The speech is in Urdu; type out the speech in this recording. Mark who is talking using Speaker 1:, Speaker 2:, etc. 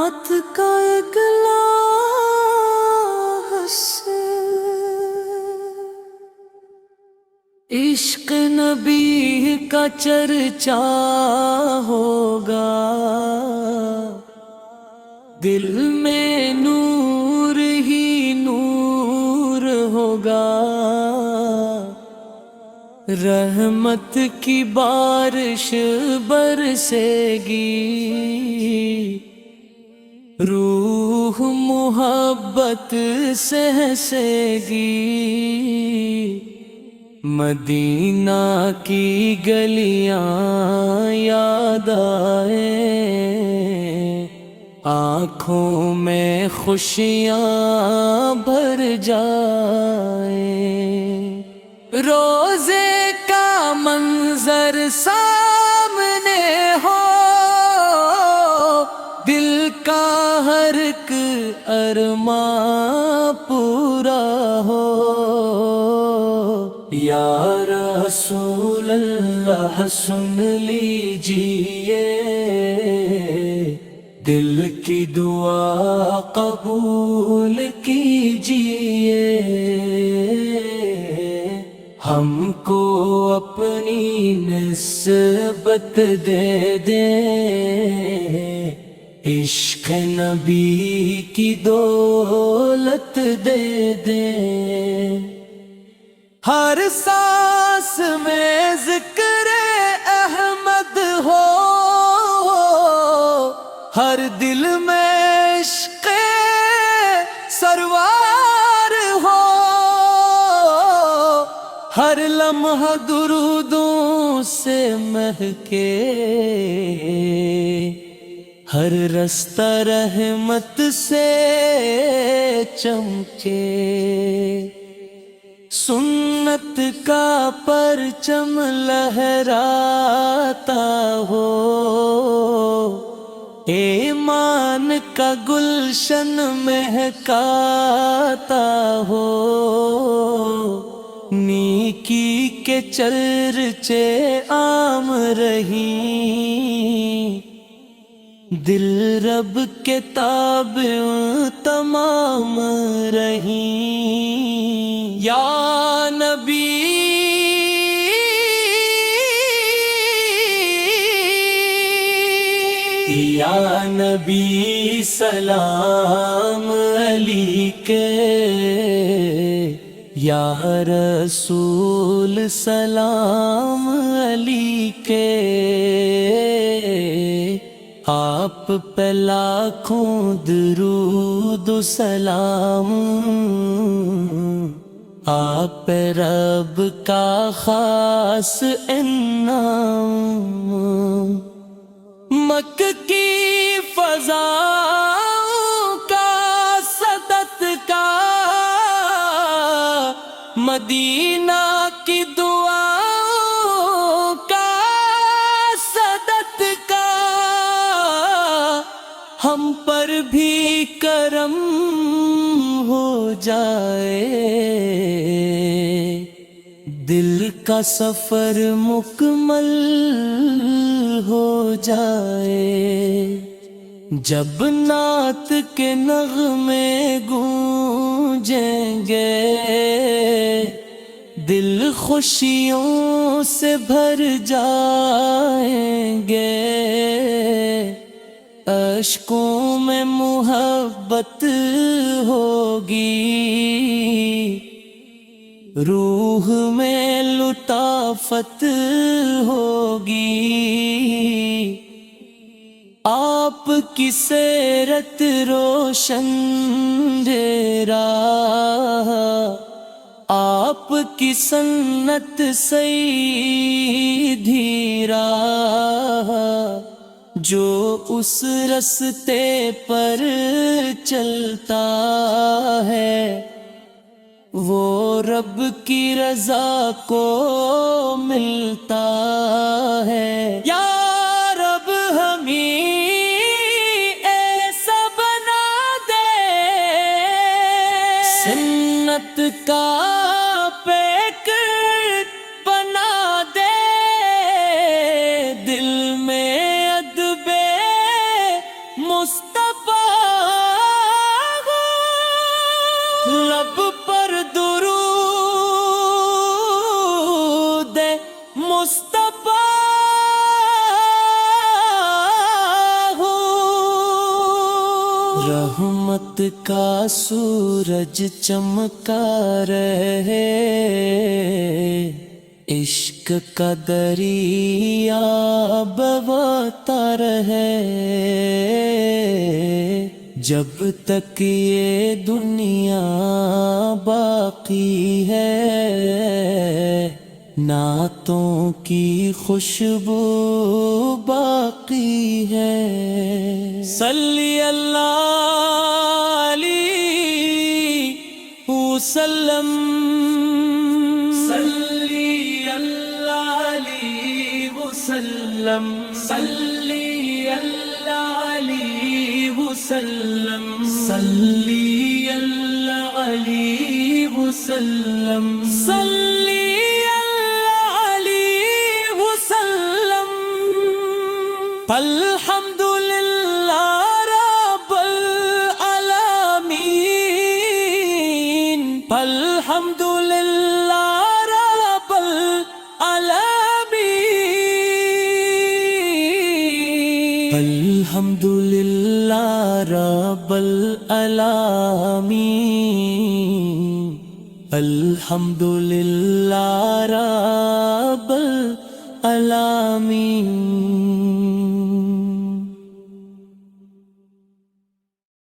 Speaker 1: نعت کا ایک لاحش سے عشق نبی کا چرچا ہوگا، دل میں نور ہی نور ہوگا، رحمت کی بارش برسے گی، روح محبت سے ہنسے گی، مدینہ کی گلیاں یاد آئے، آنکھوں میں خوشیاں بھر جائیں، روزے کا منظر سامنے ہو، دل کا ہر ایک ارمان پورا ہو، یا رسول اللہ سن لیجیے، دل کی دعا قبول کیجیے، ہم کو اپنی نسبت دے دیں، عشق نبی کی دولت دے دیں، ہر سانس میں ذکر احمد ہو، ہر دل میں عشق سرور ہو، ہر لمحہ درودوں سے مہکے، ہر رستہ رحمت سے چمکے، سنت کا پرچم لہراتا ہو، ایمان کا گلشن مہکاتا ہو، نیکی کے چرچے عام رہیں، دل رب کے تابع تمام رہیں، یا نبی یا نبی سلام علیکہ، یا رسول سلام علیکہ، آپ پہ لاکھوں درود و سلام، آپ پہ رب کا خاص انعام، مکہ کی فضاؤں کا صدقہ، مدینہ کی دعاؤں کا صدقہ، ہم پر بھی کرم ہو جائے، دل کا سفر مکمل ہو جائے، جب نعت کے نغمے گونجیں گے، دل خوشیوں سے بھر جائیں گے، اشکوں میں محبت ہوگی، روح میں لطافت ہوگی، آپ کی سیرت روشن راہ، آپ کی سنت سیدھی راہ، جو اس رستے پر چلتا ہے، وہ رب کی رضا کو ملتا ہے، یا رب ہمیں ایسا بنا دے، سنت کا پیک بنا دے، دل میں ادب مصطفیٰ رحمت کا سورج چمکا رہے، عشق کا دریا بہتا رہے، جب تک یہ دنیا باقی ہے، نعتوں کی خوشبو باقی ہے۔ صلی اللہ علیہ وسلم، صلی اللہ علیہ وسلم، صلی اللہ علیہ وسلم، صلی اللہ علیہ وسلم، صلی اللہ علیہ وسلم۔ الحمد للہ رب العالمین، الحمد للہ رب العالمین، الحمد للہ رب العالمین، الحمد للہ رب العالمین۔